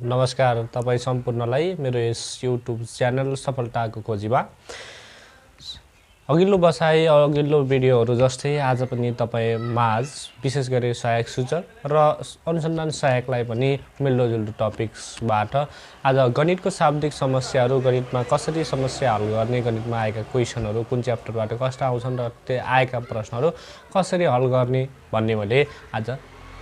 नमस्कार तपाईं सम्पूर्णलाई मेरो यस YouTube च्यानल सफलताको खोजीमा अघिल्लो बसाई अघिल्लो भिडियोहरू जस्तै आज पनि तपाईं माझ विशेष गरी सहायक सूचक र अनुसन्धान सहायकलाई पनि मिल्दोजुल्दो टपिक्सबाट आज गणितको शाब्दिक समस्याहरू गणितमा कसरी समस्या हल गर्ने गणितमा आएका क्वेशनहरू कुन च्याप्टरबाट कस्ता आउँछन् र त्यो आएका प्रश्नहरू कसरी हल गर्ने भन्ने मैले आज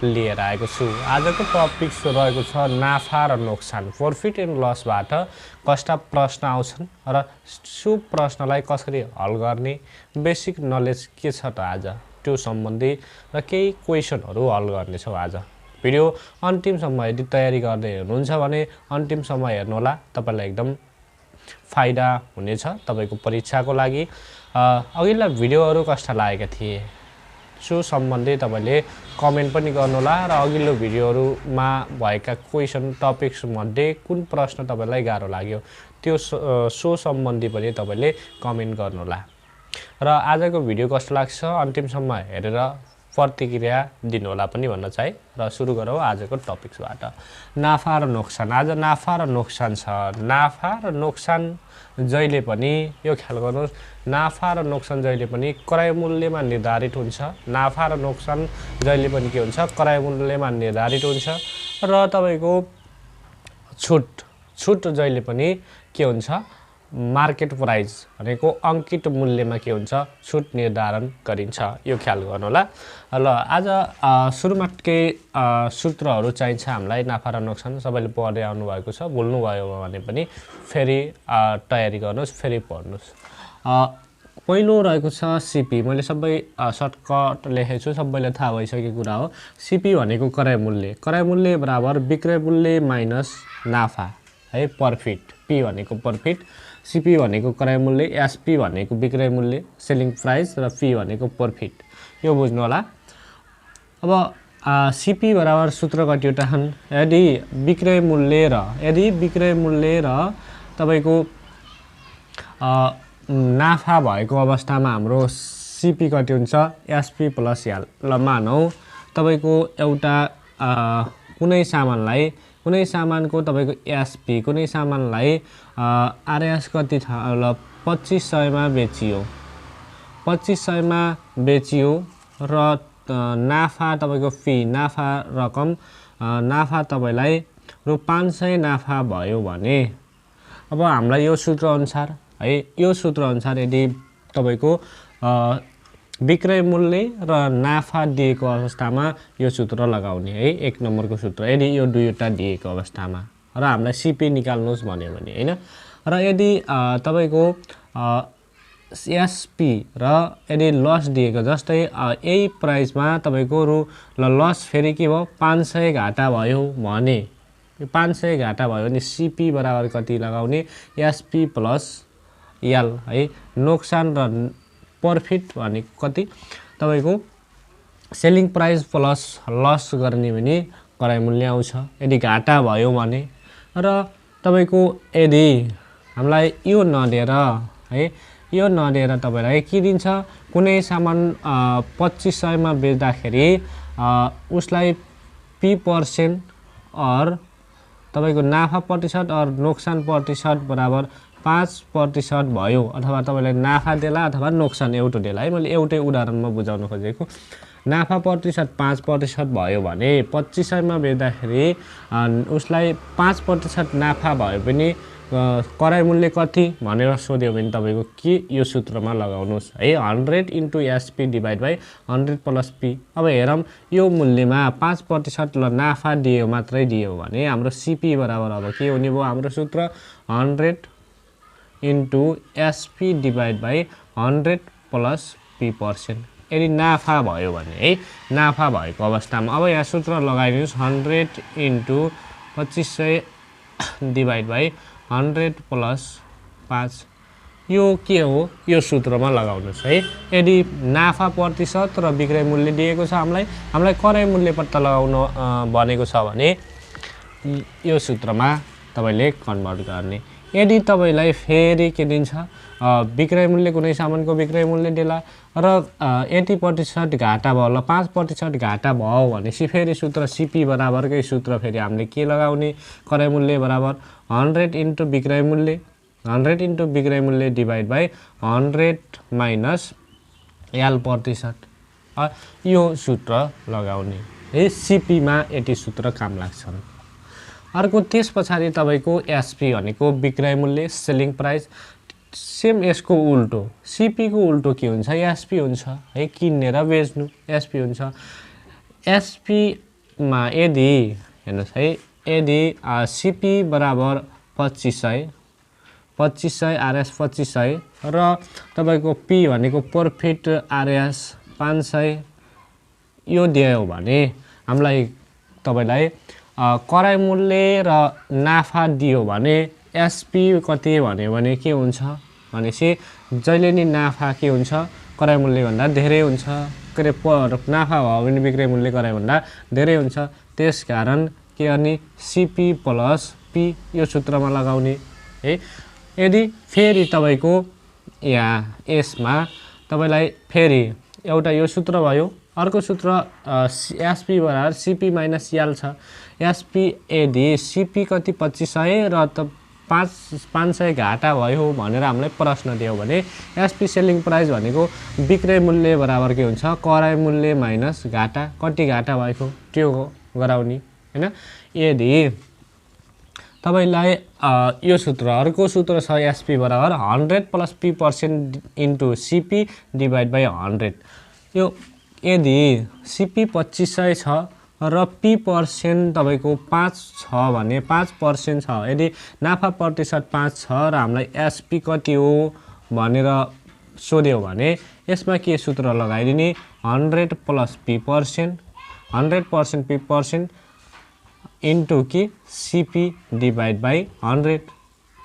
लिएर आएको छु। आजको टपिक्स रहेको छ नाफा र नोक्सान प्रॉफिट एन्ड लसबाट कस्ता प्रश्न आउँछन् र सो प्रश्नलाई कसरी हल गर्ने बेसिक नलेज के छ त आज त्यो सम्बन्धी र केही क्वेशनहरू हल गर्नेछौँ। आज भिडियो अन्तिमसम्म यदि तयारी गर्दै हुनुहुन्छ भने अन्तिमसम्म हेर्नुहोला, तपाईलाई एकदम फाइदा हुनेछ तपाईको परीक्षाको लागि। अघिल्ला भिडियोहरू कस्ता लागेका थिए सो सम्बन्धी तपाईले कमेन्ट पनि गर्नुहोला र अघिल्लो भिडियोहरुमा भएका क्वेशन टपिक्स मध्ये कुन प्रश्न तपाईलाई गाह्रो लाग्यो त्यो सो सम्बन्धी पनि तपाईले कमेन्ट गर्नुहोला। र आजको भिडियो कस्तो लाग्छ अन्तिमसम्म हेरेर प्रतिक्रिया दिनुहोला पनि भन्न चाहे। र सुरु गरौँ आजको टपिक्सबाट। नाफा र नोक्सान। आज नाफा र नोक्सान छ। नाफा र नोक्सान जहिले पनि यो ख्याल गर्नुहोस्, नाफा र नोक्सान जहिले पनि क्रय मूल्यमा निर्धारित हुन्छ। नाफा र नोक्सान जहिले पनि के हुन्छ, क्रय मूल्यमा निर्धारित हुन्छ। र तपाईको छुट जहिले पनि के हुन्छ, मार्केट प्राइस भनेको अंकित मूल्यमा के हुन्छ, छुट निर्धारण गरिन्छ। यो ख्याल गर्नु होला। ल आज सुरुमा केही सूत्रहरू चाहिन्छ हामीलाई नाफा र नोक्सान सबैले पढ्दै आउनु भएको छ, भुल्नु भयो भने पनि फेरि तयारी गर्नुस्, फेरि पढ्नुस्। पहिलो रहेको छ सीपी। मैले सबै सर्टकट लेखेको छु, सबैलाई थाहा भइसकेको कुरा हो। सीपी भनेको क्रय मूल्य। क्रय मूल्य बराबर विक्रय मूल्य माइनस नाफा है, प्रॉफिट। पी भनेको प्रॉफिट, सीपी भनेको क्रय मूल्य, एसपी भनेको विक्रय मूल्य सेलिङ प्राइस र पी भनेको प्रॉफिट। यो बुझ्नु होला। अब सीपी बराबर सूत्र कतिवटा छन्, यदि विक्रय मूल्य र तपाईको नाफा भएको अवस्थामा हाम्रो सीपी कति हुन्छ, एसपी प्लस एल। ल मानौ तपाईको एउटा कुनै सामानको तपाईको एसपी कुनै सामानलाई आरएस कति छ, ल 2500 मा बेचियो। 2500 मा बेचियो र नाफा तपाईको फी नाफा रकम नाफा तपाईलाई रु 500 नाफा भयो भने अब हामीलाई यो सूत्र अनुसार है, यो सूत्र अनुसार यदि तपाईको विक्रय मूल्य र नाफा दिएको अवस्थामा यो सूत्र लगाउने है, 1 नम्बरको सूत्र। यदि यो दुईवटा दिएको अवस्थामा र हामीलाई सीपी निकाल्नुस् भन्यो भने हैन, र यदि तपाईको एसपी र यदि लस दिएको, जस्तै यही प्राइसमा तपाईको रु लस फेरि के भयो 500 घाटा भयो भने, 500 घाटा भयो भने सीपी बराबर कति लगाउने, एसपी प्लस एल है। नोक्सान र प्रॉफिट भनेको कति, तपाईको सेलिङ प्राइस प्लस लस गर्ने भने क्रय मूल्य आउँछ यदि घाटा भयो भने। र तपाईको यदि हामीलाई यो नदिएर है, यो नदिएर तपाईलाई के दिन्छ, कुनै सामान 2500 मा बेच्दाखेरि उसलाई p% और तपाईको नाफा प्रतिशत और नोक्सान प्रतिशत बराबर 5% भयो, अथवा तपाईलाई नाफा देला अथवा नोक्सान एउटा देला है। मैले एउटै उदाहरणमा बुझाउन खोजेको। नाफा प्रतिशत 5% भयो भने 2500 मा बेच्दाखेरि उसलाई 5% नाफा भयो पनि क्रय मूल्य कति भनेर सोध्यो भने तपाईको के यो सूत्रमा लगाउनुस् है, 100 * SP divide by 100 plus P. अब हेरौं यो मूल्यमा 5% ल नाफा दियो मात्रै दियो भने हाम्रो सीपी बराबर अब के हुने भयो, हाम्रो सूत्र 100 * SP divide by 100 plus p%। यदि नाफा भयो भने है, नाफा भएको अवस्थामा अब यहाँ सूत्र लगाइदिनुस्, 100 * 2500 डिभाइड बाइ 100 प्लस 5। यो के हो, यो सूत्रमा लगाउनुस् है। यदि नाफा प्रतिशत र विक्रय मूल्य दिएको छ, हामीलाई क्रय मूल्य पत्ता लगाउन भनेको छ भने यो सूत्रमा तपाईले कन्भर्ट गर्ने। यदि तपाईलाई फेरि के दिन्छ विक्रय मूल्य कुनै सामानको विक्रय मूल्य देला र 80% घाटा भयो ल 5% घाटा भयो भनेपछि फेरि सूत्र सीपी बराबरकै सूत्र फेरि हामीले के लगाउने क्रय मूल्य बराबर 100 इन्टु विक्रय मूल्य 100 इन्टु विक्रय मूल्य डिभाइड बाइ 100 माइनस एल प्रतिशत यो सूत्र लगाउने है सीपी मा यति सूत्र काम लाग्छन्। अर्को त्यस पछाडि तपाईको एसपी भनेको विक्रय मूल्य सेलिङ प्राइस सेम यसको उल्टो सीपी को उल्टो के हुन्छ एसपी हुन्छ है किन्ने र बेच्नु एसपी हुन्छ। एसपी मा यदि हेर्नुस् है यदि सीपी बराबर 2500 आरएस 2500 र तपाईको पी भनेको प्रॉफिट आरएस 500 यो दियो भने हामीलाई तपाईलाई क्रय मूल्य र नाफा दियो भने एसपी कति भन्यो भने के हुन्छ भनेपछि जहिले नि नाफा के हुन्छ क्रय मूल्य भन्दा धेरै हुन्छ के रे नाफा भयो भने विक्रय मूल्य क्रय भन्दा धेरै हुन्छ। त्यसकारण के गर्ने सीपी प्लस पी यो सूत्रमा लगाउने है। यदि फेरि तपाईको यहाँ यसमा तपाईलाई फेरि एउटा यो सूत्र भयो अर्को सूत्र एसपी बराबर सीपी माइनस एल छ। एसपी यदि सीपी कति 2500 र त 500 घाटा भयो भनेर हामीलाई प्रश्न दियो भने एसपी सेलिङ प्राइस भनेको विक्रय मूल्य बराबर के हुन्छ क्रय मूल्य माइनस घाटा कति घाटा भएको त्यो गराउने हैन। यदि तपाईलाई यो सूत्र अर्को सूत्र छ एसपी बराबर 100 plus p% into CP divide by 100 यो यदि सीपी 2500 छ र p% तपाईको 5 छ भने 5% छ यदि नाफा प्रतिशत 5 छ र हामीलाई एसपी कति हो भनेर सोध्यो भने यसमा के सूत्र लगाइदिने 100 प्लस p% 100% p% इन्टु के सीपी डिभाइड बाइ 100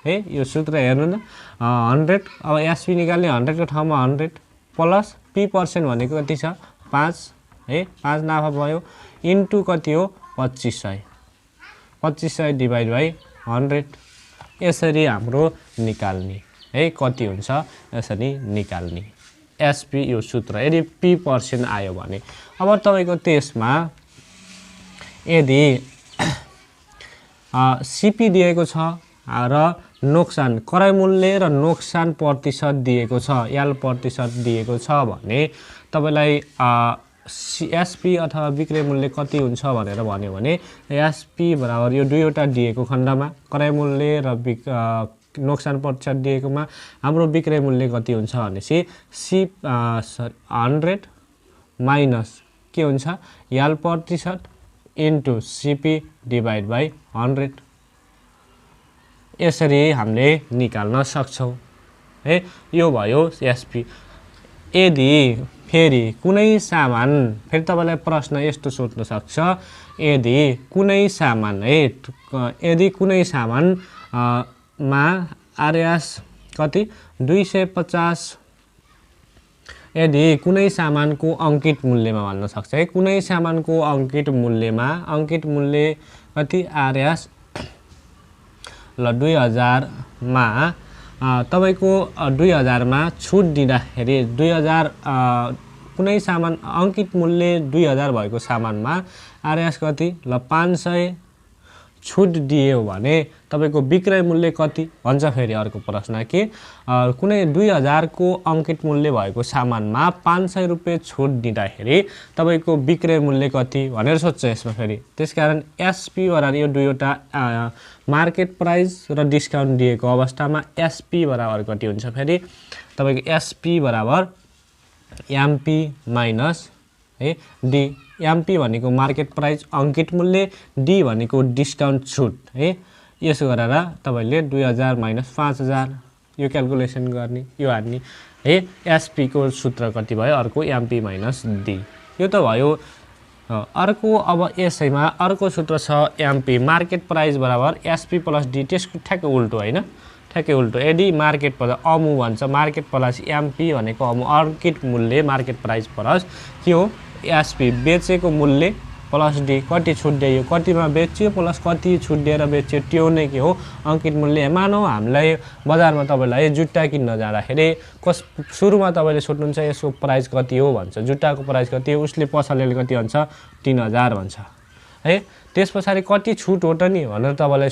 है। यो सूत्र हेर्नु न 100 अब एसपी निकाल्ने 100 को ठाउँमा 100 प्लस p% भनेको कति छ 5 है 5 नाफा भयो इन्टु कति हो 2500 डिभाइड बाइ 100 यसरी हाम्रो निकाल्ने है कति हुन्छ यसरी निकाल्ने एसपी यो सूत्र यदि p% आयो भने। अब तपाईको त्यसमा यदि सीपी दिएको छ र नोक्सान क्रय मूल्य र नोक्सान प्रतिशत दिएको छ एल प्रतिशत दिएको छ भने तपाईलाई एसपी अथवा विक्रय मूल्य कति हुन्छ भनेर भन्यो भने एसपी बराबर यो दुईवटा दिएको खण्डमा क्रय मूल्य र नोक्सान प्रतिशत दिएकोमा हाम्रो विक्रय मूल्य कति हुन्छ भनेपछि 100 माइनस के हुन्छ एल प्रतिशत इन्टु सीपी डिभाइड बाइ 100 यसरी हामीले निकाल्न सक्छौं है। यो भयो एसपी। यदि फेरि कुनै सामान फेरि तपाईलाई प्रश्न यस्तो सोध्न सक्छ यदि कुनै सामान है यदि कुनै सामान मा आरएस कति 250 यदि कुनै सामानको अंकित मूल्यमा भन्न सक्छ है कुनै सामानको अंकित मूल्य कति आरएस ल 2000 मा तपाईको 2000 मा छुट दिँदाखेरि 2000 कुनै सामान अंकित मूल्य 2000 भएको सामानमा आरएस कति ल 500 छुट दियो भने तपाईको विक्रय मूल्य कति भन्छ। फेरि अर्को प्रश्न के कुनै 2000 को अंकित मूल्य भएको सामानमा 500 रुपैयाँ छुट दिँदाखेरि तपाईको विक्रय मूल्य कति भनेर सोध्छ यसमा फेरि। त्यसकारण एसपी बराबर यो दुईवटा मार्केट प्राइस र डिस्काउन्ट दिएको अवस्थामा एसपी बराबर कति हुन्छ फेरि तपाईको एसपी बराबर एमपी माइनस है डी एमपी भनेको मार्केट प्राइस अंकित मूल्य डी भनेको डिस्काउन्ट छुट है। यसो गरेर तपाईले 2000 माइनस 5000 यो क्याल्कुलेसन गर्ने यो हान्ने है। एसपी को सूत्र कति भयो अर्को एमपी माइनस डी यो त भयो। अर्को अब यसैमा अर्को सूत्र छ एमपी मार्केट प्राइस बराबर एसपी प्लस डी त्यसको ठ्याक्कै उल्टो हैन ठ्याक्कै उल्टो। यदि मार्केट प्लस अमु भन्छ मार्केट प्लस एमपी भनेको अमु अंकित मूल्य मार्केट प्राइस प्लस के हो एसपी बेचेको मूल्य प्लस डी कति छुट दियो कतिमा बेच्यो प्लस कति छुट दिएर बेच्यो त्यो नै के हो अंकित मूल्य मानौ हामीलाई बजारमा तपाईलाई जुत्ता किन्न जाँदाखेरि सुरुमा तपाईले सोध्नुहुन्छ यसको प्राइस कति हो भन्छ जुत्ताको प्राइस कति हो उसले पसलेले कति भन्छ 3000 भन्छ है त्यसपछि कति छुट हो त नि भनेर तपाईलाई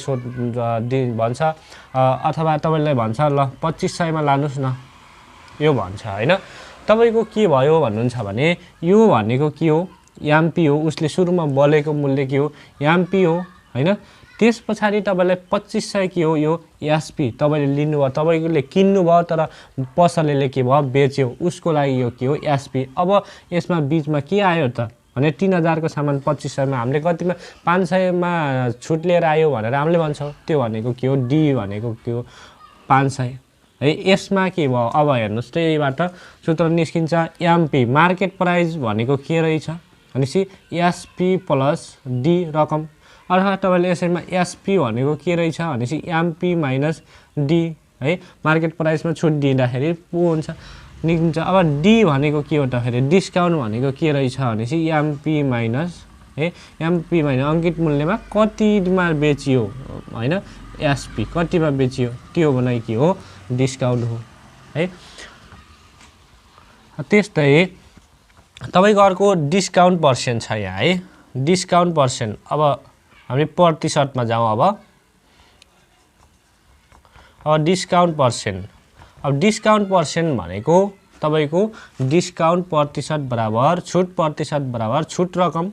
भन्छ अथवा तपाईलाई भन्छ ल 2500 मा लानुस् न यो भन्छ हैन तपाईको के भयो भन्नुहुन्छ भने यो भनेको के हो एमपी हो उसले सुरुमा बोलेको मूल्य के हो एमपी हो हैन त्यसपछि तपाईलाई 2500 के हो यो एसपी तपाईले लिनु भयो तपाईले किन्नु भयो तर पसलेले के भयो बेच्यो उसको लागि यो के हो एसपी अब यसमा बीचमा के आयो त भने 3000 को सामान 2500 मा हामीले कतिमा 500 मा छुट लिएर आयो भनेर हामीले भन्छौं त्यो भनेको के हो डी भनेको के हो 500 है यसमा के भयो अब हेर्नुस् त यहीबाट सूत्र निस्किन्छ एमपी मार्केट प्राइस भनेको के रहेछ भनेसी एसपी प्लस डी रकम अर्थात तपाईले यसैमा एसपी भनेको के रहेछ भनेसी एमपी माइनस डी है मार्केट प्राइसमा छुट दिँदाखेरि पो हुन्छ निस्किन्छ अब डी भनेको के हो त फेरि डिस्काउन्ट भनेको के रहेछ भनेसी एमपी माइनस है एमपी माइनस अंकित मूल्यमा कतिमा बेचियो हैन एसपी कतिमा बेचियो त्यो बनाइ के हो डिस्काउन्ट हो है त्यस्तै तपाईको अर्को डिस्काउन्ट पर्सेन्ट छ यहाँ है डिस्काउन्ट पर्सेन्ट अब हामी प्रतिशतमा जाउँ अब डिस्काउन्ट पर्सेन्ट भनेको तपाईको डिस्काउन्ट प्रतिशत बराबर छुट रकम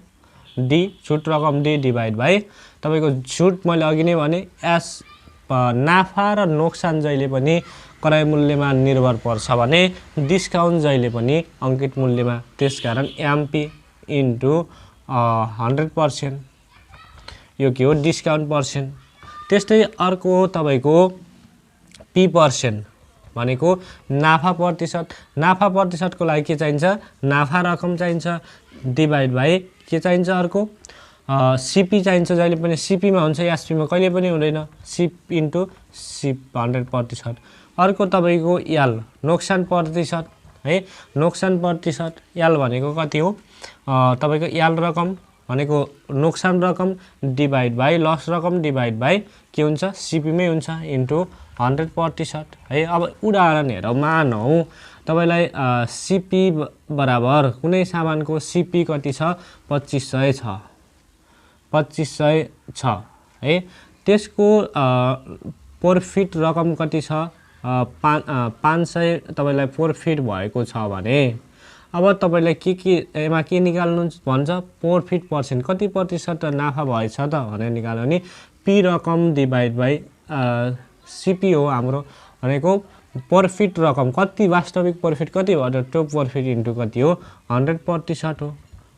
डी डिवाइड बाइ तपाईको छुट मैले अघि नै भने एस नाफा र नोक्सान जहिले पनि क्रय मूल्यमा निर्भर पर्छ भने डिस्काउन्ट जहिले पनि अंकित मूल्यमा त्यसकारण एमपी इन्टु 100% यो के हो डिस्काउन्ट पर्सेन्ट त्यस्तै अर्को तपाईको पी पर्सेन्ट भनेको नाफा प्रतिशतको लागि के चाहिन्छ नाफा रकम चाहिन्छ डिवाइड बाइ के चाहिन्छ अर्को सीपी चाहिन्छ जहिले पनि सीपी मा हुन्छ एसपी मा कहिले पनि हुँदैन सीप इन्टु सीप 100% अर्को तपाईको एल नोक्सान प्रतिशत है नोक्सान प्रतिशत एल भनेको कति हो तपाईको एल रकम भनेको नोक्सान रकम डिवाइड बाइ लस रकम डिवाइड बाइ के हुन्छ सीपी मै हुन्छ इन्टु 100% है अब उदाहरण हेरौँ मानौ तपाईलाई सीपी बराबर कुनै सामानको सीपी कति छ 2500 छ है त्यसको प्रॉफिट रकम कति छ 500 तपाईलाई प्रॉफिट भएको छ भने अब तपाईलाई के एमा के निकाल्नु भन्छ प्रॉफिट पर्सेन्ट कति प्रतिशत नाफा भएछ त भनेर निकाल्नु नि पी रकम डिवाइड बाइ सीपी हो हाम्रो भनेको प्रॉफिट रकम कति वास्तविक प्रॉफिट कति भयो त्यो प्रॉफिट इन्टु कति हो 100% हो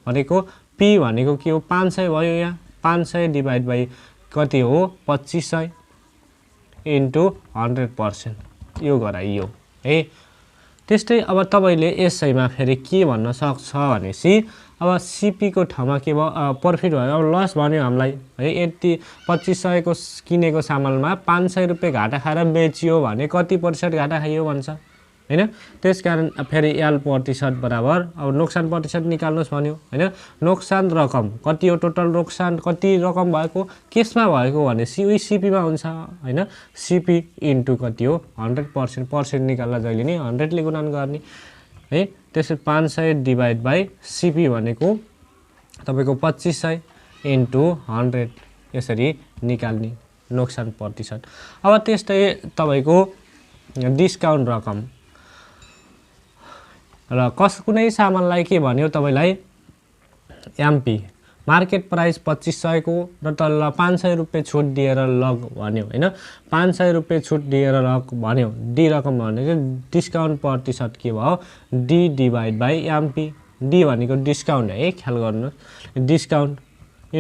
भनेको पी भनेको के हो 500 भयो यहाँ 500 डिवाइड बाइ कति हो 2500 इन्टु 100% यो गराइयो है त्यस्तै अब तपाईले यसैमा फेरि के भन्न सक्छ भनेसी अब सीपी को ठाउँमा के भयो प्रॉफिट भयो अब लस भन्यो हामीलाई है यति 2500 को किनेको सामानमा 500 रुपैयाँ घाटा खाएर बेचियो भने कति प्रतिशत घाटा खाइयो भन्छ हैन त्यसकारण फेरि एल प्रतिशत बराबर अब नोक्सान प्रतिशत निकाल्नुस् भन्यो हैन नोक्सान रकम कति हो टोटल नोक्सान कति रकम भएको केसमा भएको भने सीपी मा हुन्छ हैन सीपी इन्टु कति हो 100% पर्सेन्ट निकाल्दा जहिले नि 100 ले गुणन गर्ने है त्यसै 500 डिवाइड बाइ सीपी भनेको तपाईको 2500 इन्टु 100 यसरी निकाल्ने नोक्सान प्रतिशत अब त्यस्तै तपाईको डिस्काउन्ट रकम र कुनै सामानलाई के भन्यो तपाईलाई एमपी मार्केट प्राइस 2500 को र तल 500 रुपैयाँ छुट दिएर लग भन्यो हैन 500 रुपैयाँ छुट दिएर लग भन्यो डी रकम भनेको डिस्काउन्ट प्रतिशत के भयो D divide by MP D भनेको डिस्काउन्ट है ख्याल गर्नु डिस्काउन्ट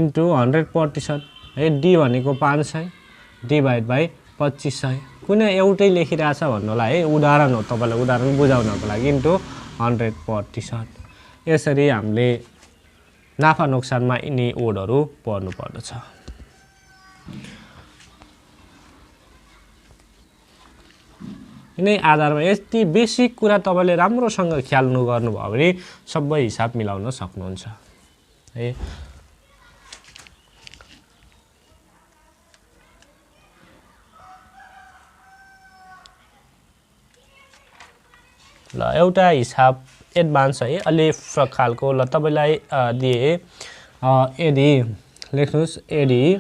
इन्टु 100% है डी भनेको 500 डिवाइड बाइ 2500 कुनै एउटै लेखिरहेछ भन्नुलाई है उदाहरण हो तपाईलाई उदाहरण बुझाउनको लागि इन्टु 100% यसरी हामीले नाफा नोक्सानमा यिनी ओडहरु पढ्नु पर्दछ यिनै आधारमा यति बेसिक कुरा तपाईले राम्रोसँग ख्याल गर्नुभयो भने सबै हिसाब मिलाउन सक्नुहुन्छ है ल एउटा हिसाब एडभान्स है अलि फरक खालको ल तपाईलाई दिए यदि लेख्नुस् यदि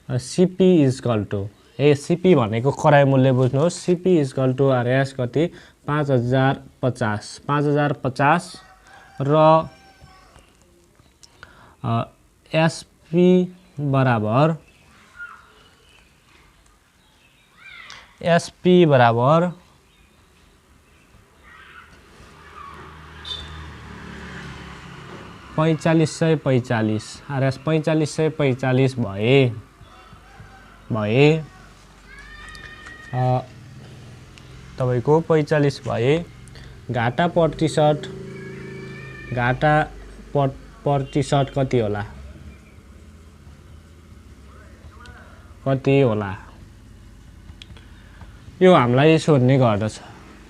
CP is equal to CP भनेको कराई मूल्य बुझ्नुहोस् CP is equal to RS कति 5050 र एसपी बराबर 4545 आरएस 4545 भए तपाईको 45 भए घाटा प्रतिशत कति होला यो हामीलाई सोध्ने गर्दछ।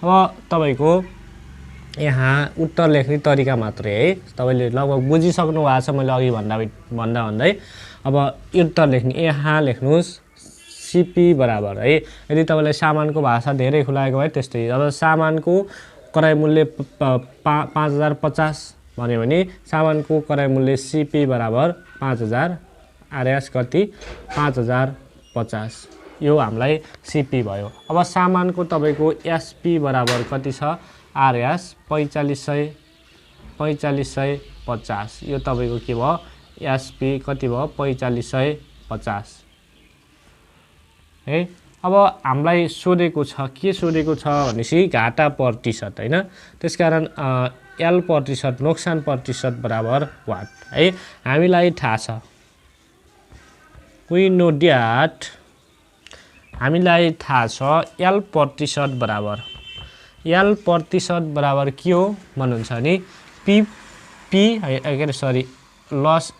अब तपाईको यहाँ उत्तर लेख्ने तरिका मात्रै है तपाईले लगभग बुझिसक्नु भएको छ मैले अघि भन्दै अब उत्तर लेख्ने यहाँ लेख्नुस् सीपी बराबर है यदि तपाईलाई सामानको भाषा धेरै खुलाएको भए त्यस्तै अब सामानको कराई मूल्य 5050 भन्यो भने सामानको कराई मूल्य सीपी बराबर 5000 आरएस कति 5050 यो हामीलाई सीपी भयो। अब सामानको तपाईको एसपी बराबर कति छ आरएस 4550 यो तपाईको के भयो एसपी कति भयो 4550 है। अब हामीलाई सोधेको छ के सोधेको छ भनेसी घाटा प्रतिशत हैन त्यसकारण एल प्रतिशत नोक्सान प्रतिशत बराबर वाट है हामीलाई थाहा छ वी नो दैट हामीलाई थाहा छ एल प्रतिशत बराबर के हो भन्नुहुन्छ नि पी सरी लस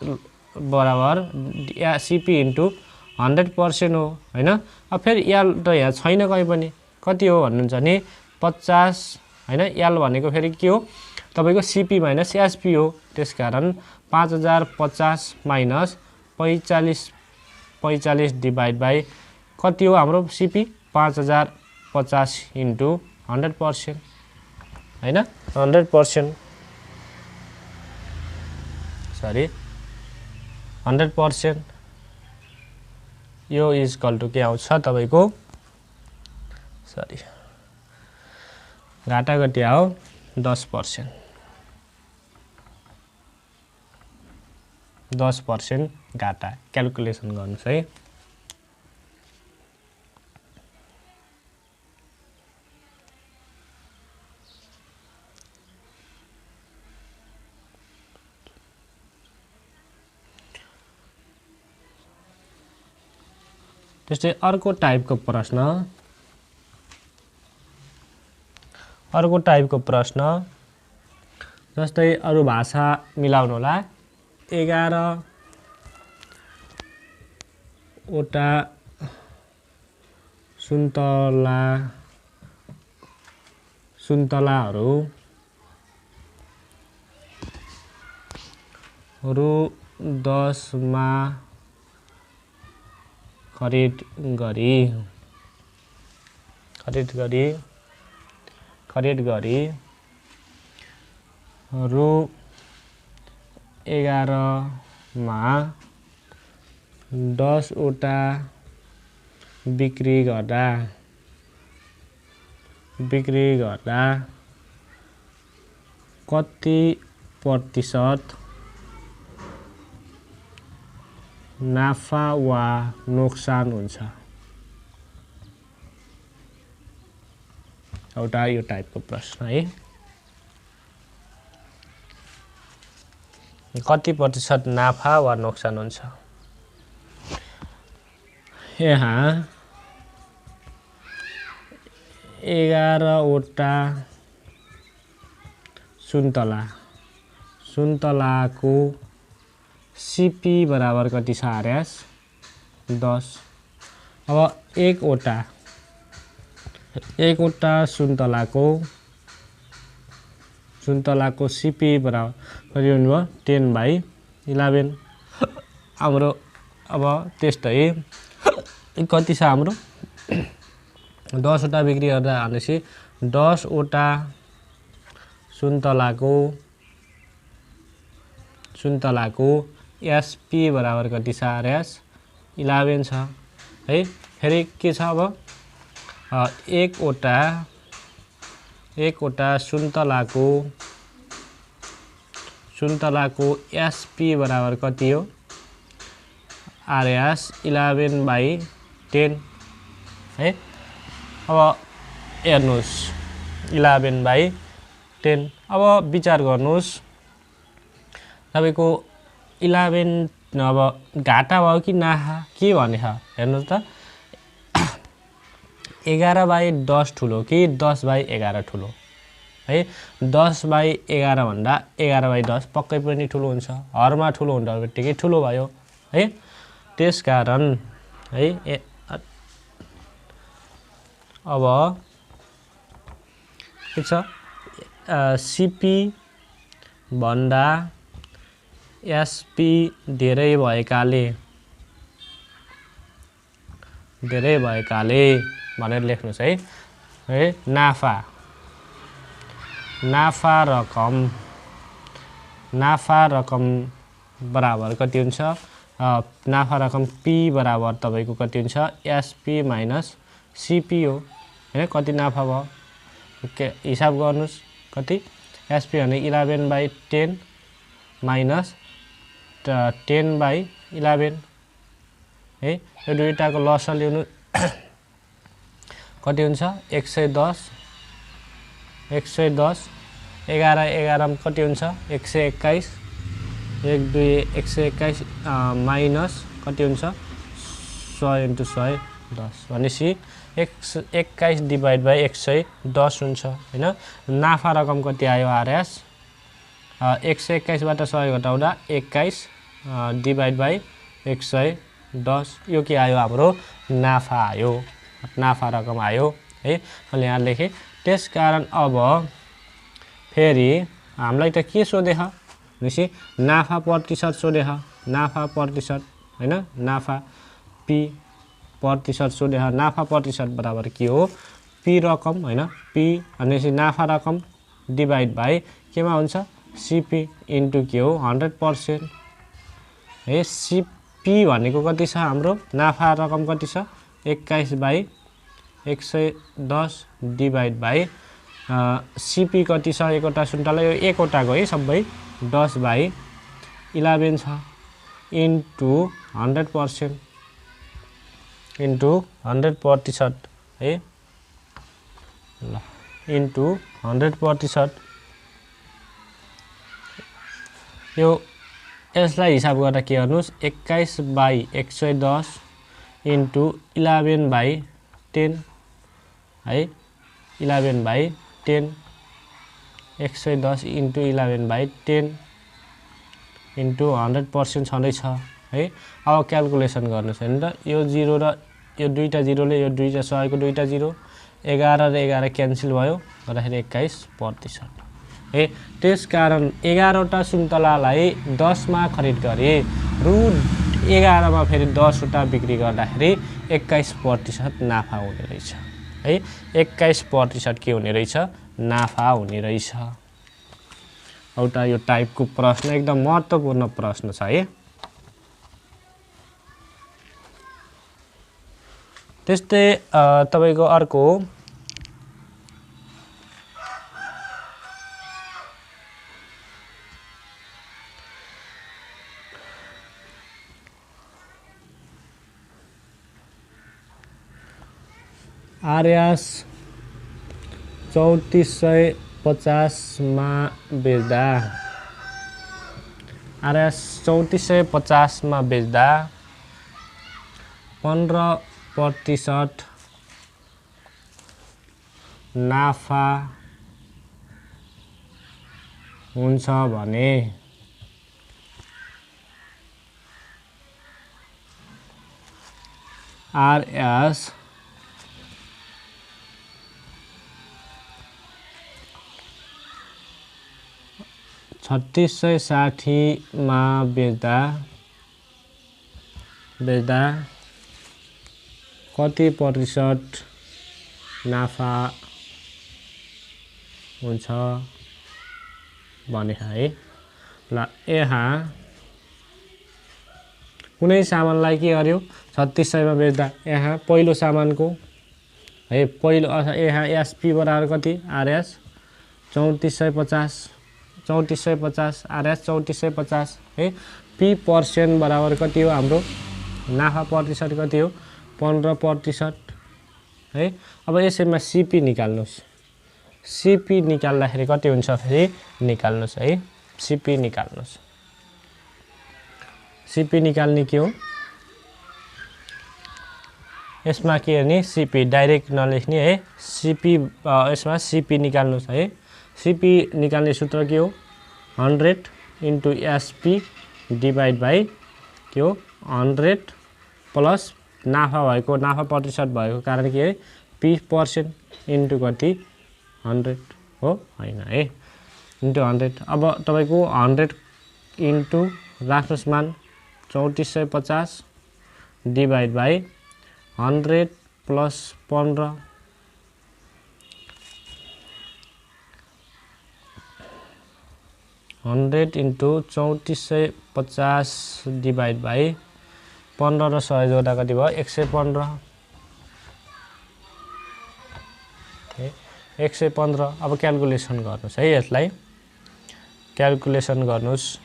बराबर सीपी इन्टु 100% हो हैन। अब फेरि एल त यहाँ छैन कहीँ पनि कति हो भन्नुहुन्छ नि 50 हैन एल भनेको फेरि के हो तपाईको सीपी माइनस एसपी हो त्यसकारण 5050 माइनस 45 डिवाइड बाइ कति हो हाम्रो सीपी 5050 इन्टु 100% हैन 100% सरी 100% यो इज इक्वल टु के आउँछ तपाईको सरी घाटा कति आयो 10% 10% घाटा क्याल्कुलेसन गर्नुस् है। त्यस्तै अर्को टाइपको प्रश्न जस्तै अरु भाषा मिलाउनु होला 11 वटा सुन्तलाहरू 10 मा खरिद गरी रु 11 मा 10 वटा बिक्री गर्दा कति प्रतिशत नाफा वा नोक्सान हुन्छ एउटा यो टाइपको प्रश्न है कति प्रतिशत नाफा वा नोक्सान हुन्छ यहाँ 11 वटा सुन्तलाको सीपी बराबर कति छ आरएस 10 अब एक वटा सुन्तलाको सीपी बराबर कति हुनुभयो 10/11 हाम्रो अब त्यस्तै कति छ हाम्रो 10 वटा बिक्री गर्दा भनेपछि 10 वटा सुन्तलाको एसपी बराबर कति छ आरएस 11 छ है। फेरि के छ अब एक वटा सुन्तलाको एसपी बराबर कति हो आरएस 11/10 है। अब हेर्नुस् 11/10 अब विचार गर्नुस् तपाईको 11 अब घाटा भयो कि नाफा के भने हेर्नुस् त 11/10 ठुलो कि 10/11 ठुलो है। 10/11 भन्दा 11/10 पक्कै पनि ठुलो हुन्छ, हरमा ठुलो हुँदा बित्तिकै ठुलो भयो है। त्यसकारण है अब के छ सीपी भन्दा एसपी धेरै भएकाले भनेर लेख्नुस् है। नाफा रकम बराबर कति हुन्छ नाफा रकम पी बराबर तपाईको कति हुन्छ एसपी माइनस सीपी हो हैन। कति नाफा भयो हिसाब गर्नुस् कति एसपी भने 11/10 माइनस 10/11 है। यो दुईटाको लसल ल्याउनु कति हुन्छ 110 11 11 कति हुन्छ 121 1 2 121 माइनस कति हुन्छ 100 × 110 भनेपछि 21/110 हुन्छ हैन। नाफा रकम कति आयो आरएस 121 बाट 100 घटाउँदा 21/110 यो के आयो हाम्रो नाफा रकम आयो है। मैले यहाँ लेखेँ। त्यसकारण अब फेरि हामीलाई त के सोधेछ भनेपछि नाफा प्रतिशत सोधेछ नाफा प्रतिशत हैन। नाफा पी प्रतिशत सोधेछ नाफा प्रतिशत बराबर के हो पी रकम हैन। पी भनेपछि नाफा रकम डिभाइड बाइ केमा हुन्छ सीपी इन्टु के हो 100% है। सीपी भनेको कति छ हाम्रो नाफा रकम कति छ 21/110 डिभाइड बाइ सीपी कति छ एकवटा सुन्तला यो एकवटाको है सबै 10/11 छ इन्टु 100% है ल इन्टु 100% यो यसलाई हिसाब गर्दा के गर्नुस् 21/110 इन्टु 11/10 है। 11/10 110 इन्टु 11/10 इन्टु 100% छँदैछ है। अब क्याल्कुलेसन गर्नुस् हैन त यो 0 र यो दुईटा 0 ले यो दुईटा 100 को दुईटा 0 11 र 11 क्यान्सल भयो गर्दाखेरि 21% है। त्यसकारण 11 वटा सुन्तलालाई 10 मा खरिद गरे रु 11 मा फेरि 10 वटा बिक्री गर्दाखेरि 21% नाफा हुने रहेछ है। 21% के हुने रहेछ नाफा हुने रहेछ। एउटा यो टाइपको प्रश्न एकदम महत्त्वपूर्ण प्रश्न छ है। त्यस्तै तपाईको अर्को आरएस 3450 मा बेच्दा आरएस 3450 मा बेच्दा 15% नाफा हुन्छ भने आरएस 3660 मा बेच्दा कति प्रतिशत नाफा हुन्छ भने है। ल यहाँ कुनै सामानलाई के गर्यो 3600 मा बेच्दा यहाँ पहिलो सामानको है पहिलो यहाँ एसपी बराबर कति आरएस 3450 3450 आरएस 3450 है। पी % बराबर कति हो हाम्रो नाफा प्रतिशत कति हो 15% है। अब यसैमा सीपी निकाल्नुस्। सीपी निकाल्दाखेरि कति हुन्छ फेरि निकाल्नुस् है। सीपी निकाल्नुस्। सीपी निकाल्ने के हो यसमा के गर्ने सीपी डाइरेक्ट नलेख्ने है। सीपी यसमा सीपी निकाल्नुस् है। सीपी निकाल्ने सूत्र के हो 100 * एसपी डिवाइड बाइ के हो 100 प्लस नाफा भएको नाफा प्रतिशत भएको कारण के है पी % इन्टु कति 100 हो हैन है इन्टु 100। अब तपाईको 100 इन्टु राख्नुस् मान 3450 divide by 100 plus 15 100 into 3450 divide by 15 र 100 जोड्दा कति भयो 115 115। अब क्याल्कुलेसन गर्नुस् है। यसलाई क्याल्कुलेसन गर्नुस्।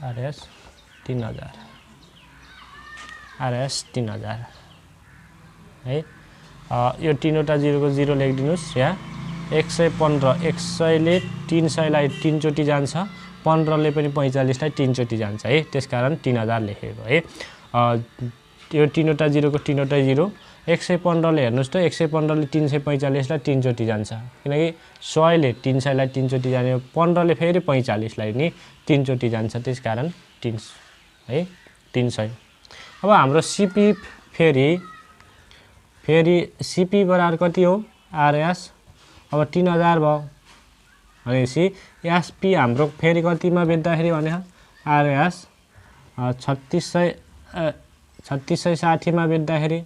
आरएस 3000 आरएस 3000 है। यो तीनवटा जिरोको जिरो लेखिदिनुस्। यहाँ 115 100 ले 300 लाई 3 चोटि जान्छ 15 ले पनि 45 लाई 3 चोटि जान्छ है। त्यसकारण 3000 लेखेको है। यो तीनवटा जिरोको तीनवटा जिरो 115 ले हेर्नुस् त 115 ले 345 लाई 3 चोटि जान्छ किनकि 100 ले 300 लाई 3 चोटि जाने 15 ले फेरि 45 लाई नि 3 चोटि जान्छ त्यसकारण 300 है 300। अब हाम्रो सीपी फेरि सीपी बराबर कति हो आरएस अब 3000 भयो भनेपछि एसपी हाम्रो फेरि कतिमा बेच्दाखेरि भने आरएस 3660 मा बेच्दाखेरि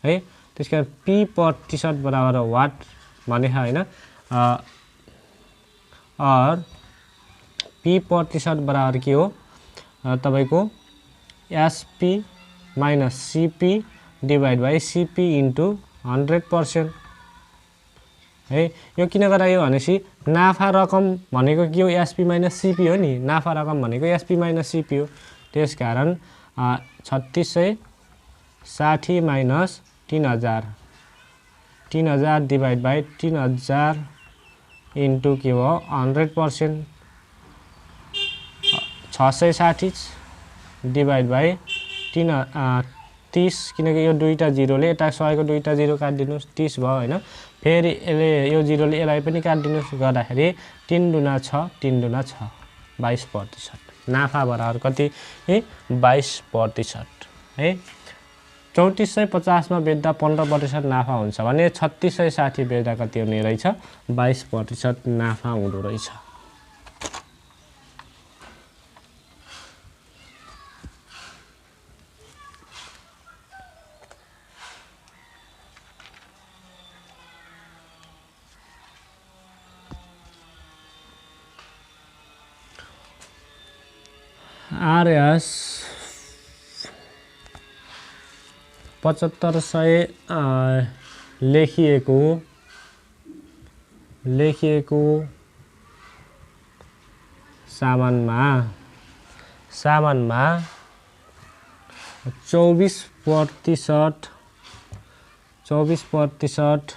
है। त्यसकारण पी % बराबर वाट भने हैन और पी % बराबर के हो तपाईको SP minus CP divide by CP into 100% है। यो किन गरायो भनेपछि नाफा रकम भनेको के हो एसपी माइनस सीपी हो नि। नाफा रकम भनेको एसपी माइनस सीपी हो। त्यसकारण 3660 माइनस 3000 डिवाइड बाइ 3000 इन्टु के हो 100% 660 डिवाइड बाइ 30 किनकि यो दुईटा जिरोले यता 100 को दुईटा जिरो काट्दिनुस् 30 भयो हैन। फेरि यसले यो जिरोले यसलाई पनि काट्दिनुस् गर्दाखेरि 3 दुना 6 3 दुना 6 22%। नाफा बराबर कति 22% है। 3450 मा बेच्दा 15% नाफा हुन्छ भने 3660 बेच्दा कति हुने रहेछ 22% नाफा हुँदो रहेछ। आरएस 7500 लेखिएको सामानमा 24%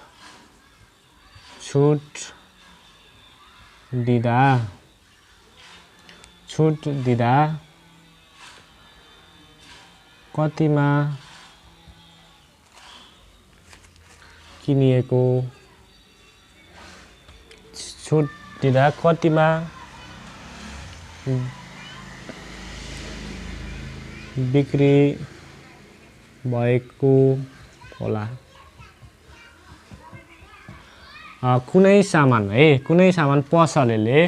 छुट दिदा कतिमा किनिएको छुट दिदा कतिमा बिक्री भएको होला। कुनै सामान है, कुनै सामान पसलेले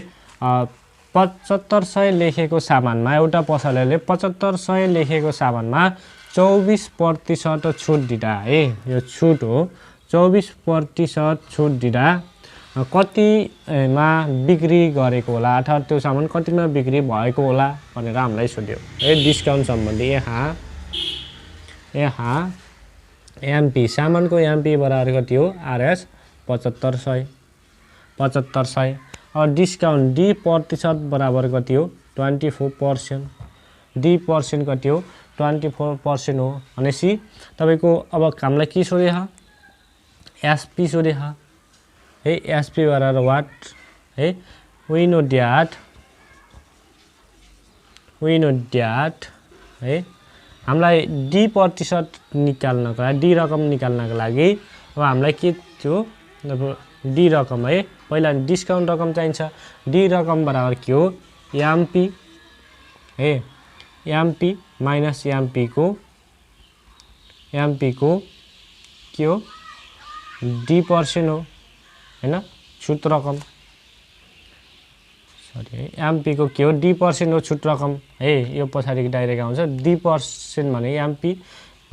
7500 लेखेको सामानमा एउटा पसलेले 7500 लेखेको सामानमा 24% छुट दिँदा है, यो छुट हो, 24% छुट दिँदा कतिमा बिक्री गरेको होला अथवा त्यो सामान कतिमा बिक्री भएको होला भनेर हामीलाई सोध्यो है। डिस्काउन्ट सम्बन्धी यहाँ एमपी सामानको एमपी बराबर कति हो, आरएस 7500। और डिस्काउन्ट डी प्रतिशत बराबर कति हो, 24%। डी पर्सेन्ट कति हो, 24% हो भनेपछि तपाईको अब हामीलाई के सोधे छ, एसपी सोधे छ है। एसपी बराबर वाट है, वी नो दैट है। हामीलाई डी प्रतिशत निकाल्नको लागि, डी रकम निकाल्नको लागि अब हामीलाई के थियो, अब डी रकम है, पहिला डिस्काउन्ट रकम चाहिन्छ। डी रकम बराबर के हो, एमपी है, एमपी माइनस एमपी को के हो, डी पर्सेन्ट हो हैन, छुट रकम सरी है। एमपी को के हो, डी पर्सेन्ट हो, छुट रकम है। यो पछाडि डाइरेक्ट आउँछ, डी पर्सेन्ट भने एमपी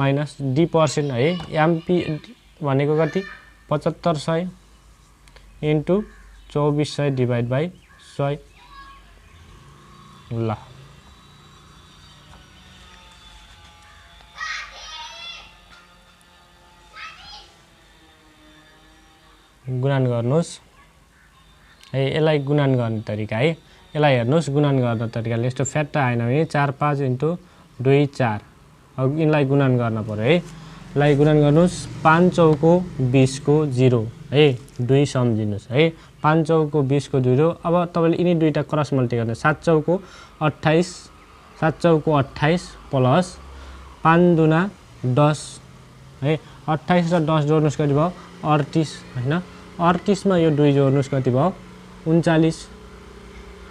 माइनस डी पर्सेन्ट है। एमपी भनेको कति, 7500 इन्टु 2400 डिभाइड बाई 100। ल गुणन गर्नुस् है, यसलाई गुणन गर्ने तरिका है, यसलाई हेर्नुस् गुणन गर्ने तरिकाले यस्तो फ्याट्टा आएन भने 4 5 इन्टु 2 4, अब यिनलाई गुणन गर्न पर्यो है। यसलाई गुणन गर्नुस्, 5 चौको 20 को 0 है, 2 सम्झिनुस् है, 5 चौको 20 को 0। अब तपाईले यिनी दुईटा क्रस मल्टी गर्ने, 7 चौको 28 प्लस 5 दुना 10 है, 28 र 10 जोड्नुस् कति भयो, 38 हैन। 38 मा यो 2 जोड्नुस् कति भयो, 39।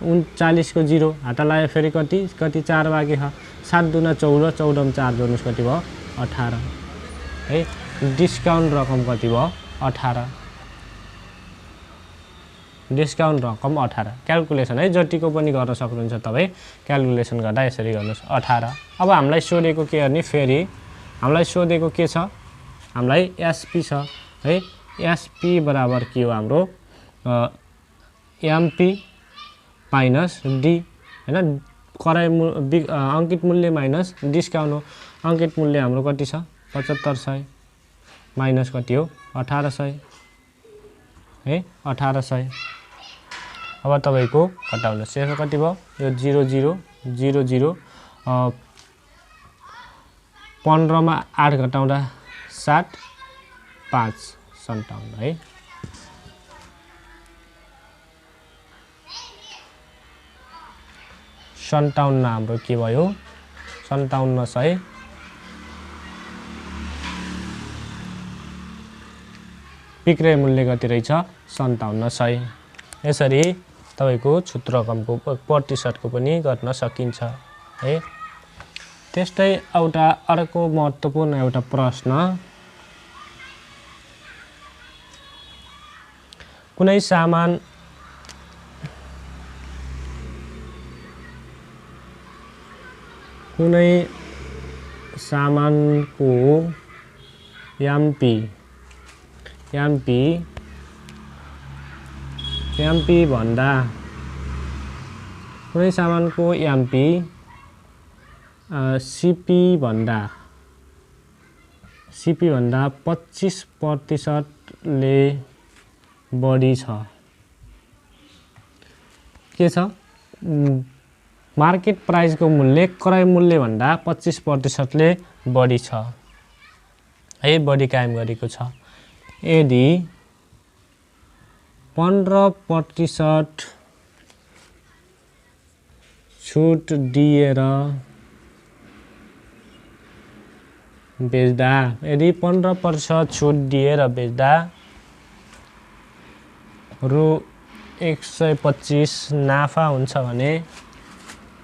39 को 0 हाता लायो फेरि कति 4 बाँकी छ, 7 दुना 14, 14 मा 4 जोड्नुस् कति भयो, 18 है। डिस्काउन्ट रकम कति भयो, 18। डिस्काउन्ट रकम 18। क्याल्कुलेसन है, जतिको पनि गर्न सक्नुहुन्छ तपाई, क्याल्कुलेसन गर्दा यसरी गर्नुस्, 18। अब हामीलाई सोधेको के गर्ने, फेरि हामीलाई सोधेको के छ, हामीलाई एसपी छ है। एसपी बराबर के हो हाम्रो, एमपी माइनस डी हैन, अंकित मूल्य माइनस डिस्काउन्ट हो। अंकित मूल्य हाम्रो कति छ, 7500 माइनस कति हो, 1800 है, 1800। अब तपाईको घटाउनुस्, यसमा कति भयो, यो 0 0 0 0, 15 मा 8 घटाउँदा 7 5 57 है। सन्ताउन्न हाम्रो के भयो, 5700। विक्रय मूल्य कति रहेछ, 5700। यसरी तपाईको छुट रकमको प्रतिशतको पनि गर्न सकिन्छ है। त्यस्तै एउटा अर्को महत्त्वपूर्ण एउटा प्रश्न, कुनै सामान कुनै सामानको एमपी भन्दा, कुनै सामानको एमपी सीपी भन्दा 25% ले बढी छ। के छ, मार्केट प्राइस को मूल्य क्रय मूल्य भन्दा 25% ले बढी छ है, बढी कायम गरेको छ। यदि 15% छुट दिएर बेच्दा, यदि 15% छुट दिएर बेच्दा रु 125 नाफा हुन्छ भने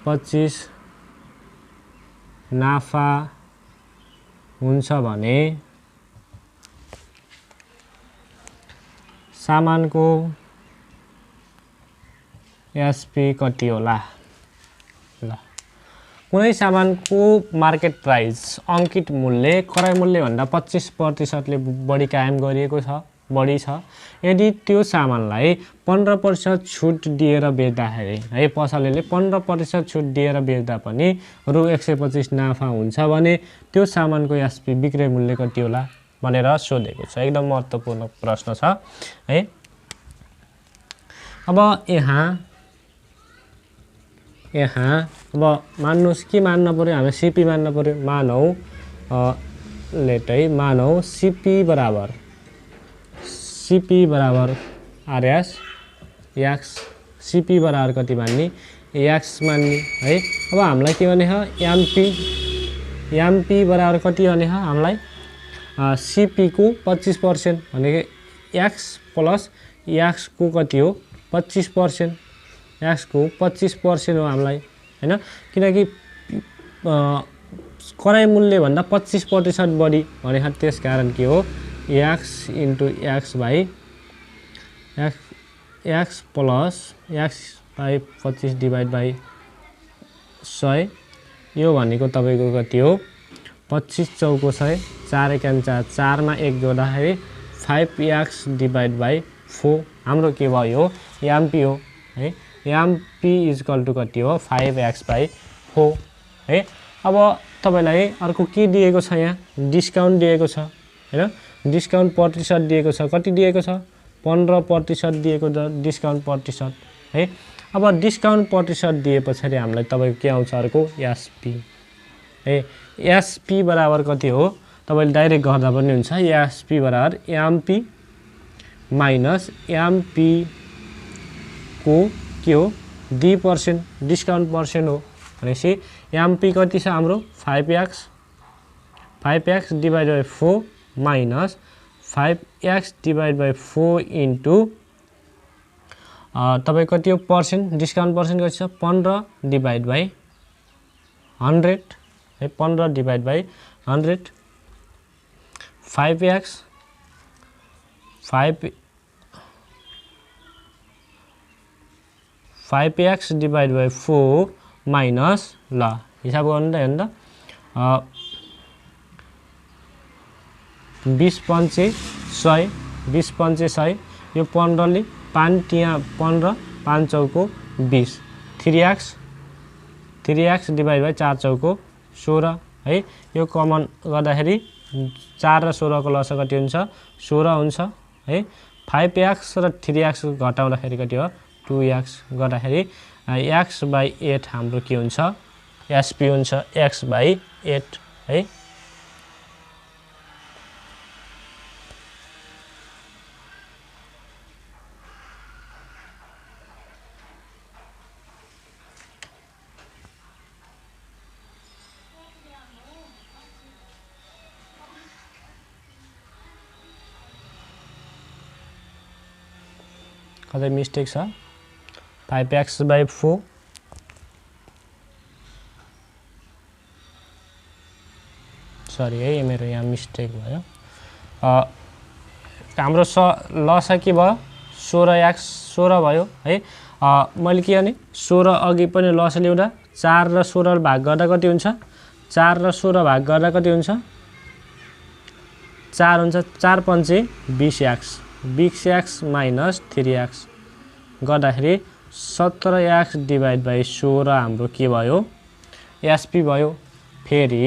25 नाफा हुन्छ भने सामानको एसपी कति होला? ल कुनै सामानको मार्केट प्राइस अंकित मूल्य क्रय मूल्य भन्दा 25% ले बढी कायम गरिएको छ, बढी छ। यदि त्यो सामानलाई 15% छुट दिएर बेच्दाखेरि है पसलेले 15% छुट दिएर बेच्दा पनि रु 125 नाफा हुन्छ भने त्यो सामानको एसपी बिक्री मूल्य कति होला भनेर सोधेको छ। एकदम महत्त्वपूर्ण प्रश्न छ है। अब यहाँ अब मान्नुस् के मान्न पर्यो, हामी सीपी मान्न पर्यो। मानौ सीपी बराबर आरएस एक्स, सीपी बराबर कति मान्ने एक्स मान्ने है। अब हामीलाई के भने एमपी बराबर कति भने हामीलाई सीपी को 25% भनेको एक्स प्लस एक्स को कति हो 25%, एक्स को 25% हो हामीलाई हैन, किनकि क्रय मूल्य भन्दा 25% बढी भने त्यस कारण के हो x into x by x plus x by 25 divide by 100 यो भनेको तपाईको कति हो 25 चौको 100 4 एकान 4 4 मा 1 जोड्दाखेरि 5x डिभाइड बाई 4 हाम्रो के भयो एमपी हो है। एमपी इक्वल टु कति हो 5x बाई 4 है। अब तपाईलाई अर्को के दिएको छ, यहाँ डिस्काउन्ट दिएको छ हैन, डिस्काउन्ट प्रतिशत दिएको छ, कति दिएको छ 15% दिएको छ डिस्काउन्ट प्रतिशत है। अब डिस्काउन्ट प्रतिशत दिएपछि हामीलाई तपाईको के आउँछ अर्को एसपी है। एसपी बराबर कति हो तपाईले डाइरेक्ट गर्दा पनि हुन्छ, एसपी बराबर एमपी माइनस एमपी को के हो 2% डिस्काउन्ट पर्सेन्ट हो भनेपछि एमपी कति छ हाम्रो 5x divide by 4 minus 5x divide by 4 into तपाई कति हो पर्सेन्ट डिस्काउन्ट पर्सेन्ट कति छ 15 डिभाइड बाई 100 है, 15 divide by 100 5x divide by 4 minus ल हिसाब गर्नु त हेर्नु त 20 पंचे 100 20 पंचे 100 यो 15 ले 5 त्यहाँ 15 5 चौको 20 3x डिभाइड बाई 4 चौको 16 है। यो कमन गर्दाखेरि 4 र 16 को लसा कति हुन्छ 16 हुन्छ है। 5x र 3x घटाउँदाखेरि कति हो 2x गर्दाखेरि x बाई 8 हाम्रो के हुन्छ एसपी हुन्छ x बाई 8 है। कतै मिस्टेक छ 5x बाई 4 सरी है मेरो यहाँ मिस्टेक भयो। हाम्रो लसा के भयो 16x 16 भयो है। मैले के भने 16 अघि पनि लस ल्याउँदा 4 र 16 भाग गर्दा कति हुन्छ 4 र 16 भाग गर्दा कति हुन्छ 4 हुन्छ 4 पंचे 20x माइनस 3x गर्दाखेरि 17x डिभाइड बाई 16 हाम्रो के भयो एसपी भयो फेरि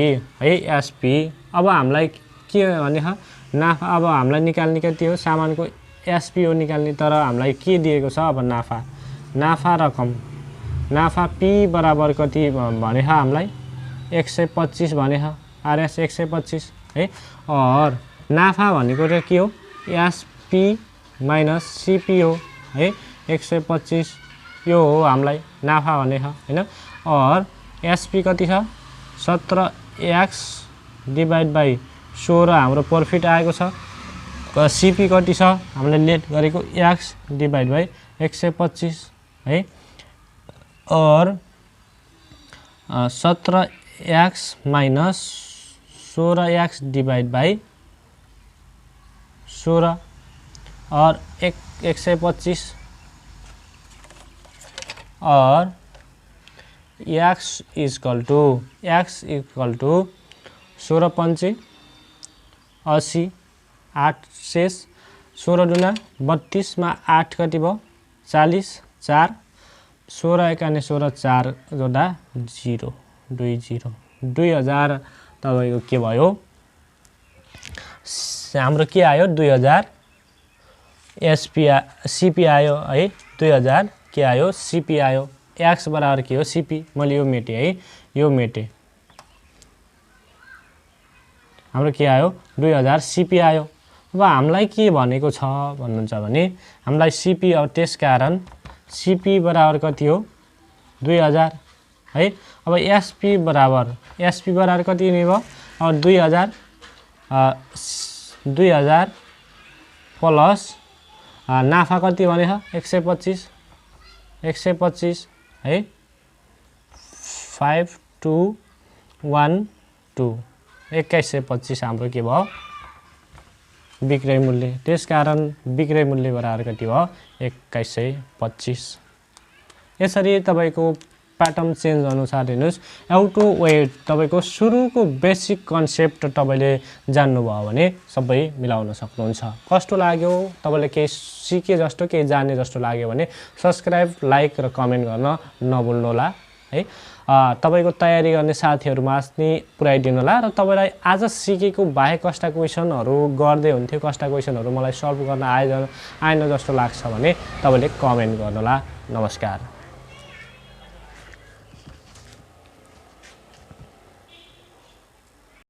है एसपी। अब हामीलाई के भने नाफा अब हामीलाई निकाल्ने कति हो सामानको एसपी हो निकाल्ने, तर हामीलाई के दिएको छ अब नाफा रकम नाफा पी बराबर कति भने हामीलाई 125 भने आरएस 125 है। और नाफा भनेको चाहिँ के हो एसपी माइनस सीपी हो है 125 यो हो हामीलाई नाफा भने हैन। और एसपी कति छ 17x डिभाइड बाई 16 हाम्रो प्रॉफिट आएको छ। सीपी कति छ हामीले लेट गरेको x डिभाइड बाई 125 है। और 17 x minus 16x divide by 16 और 125 और x इक्वल टू 16 पंचे 80 8 शेष 16 दुना 32 में 8 कति भयो 40 4 16 एकाने 16 4 जोड्दा 0 2000 तपाईको के भयो हाम्रो के आयो 2000 सीपी आयो है 2000 के आयो सीपी आयो x बराबर के हो सीपी मैले यो मेटे है यो मेटे हाम्रो के आयो 2000 सीपी आयो अब हामीलाई के भनेको छ भन्नुहुन्छ भने हामीलाई सीपी अब त्यसकारण सीपी बराबर कति हो 2000 है अब एसपी बराबर कति हुने भयो अब 2000 प्लस नाफा कति भने 125 है 5212 2125 हाम्रो के भयो बिक्रय मूल्य त्यसकारण बिक्रय मूल्य बराबर कति भयो 2125 यसरी तपाईको प्याटर्न चेन्ज अनुसार हेर्नुस् एउटा वे तपाईको सुरुको बेसिक कन्सेप्ट तपाईले जान्नु भयो भने सबै मिलाउन सक्नुहुन्छ कस्तो लाग्यो तपाईले के सिके जस्तो के जाने जस्तो लाग्यो भने सब्स्क्राइब लाइक र कमेन्ट गर्न नभुल्नु होला है तपाईको तयारी गर्ने साथीहरुमा पनि पुर्याइदिनु होला र तपाईलाई आज सिकेको बाहेक कस्ता क्वेशनहरु गर्दै हुन्थ्यो कस्ता क्वेशनहरु मलाई सल्भ गर्न आएन जस्तो लाग्छ भने तपाईले कमेन्ट गर्नु होला नमस्कार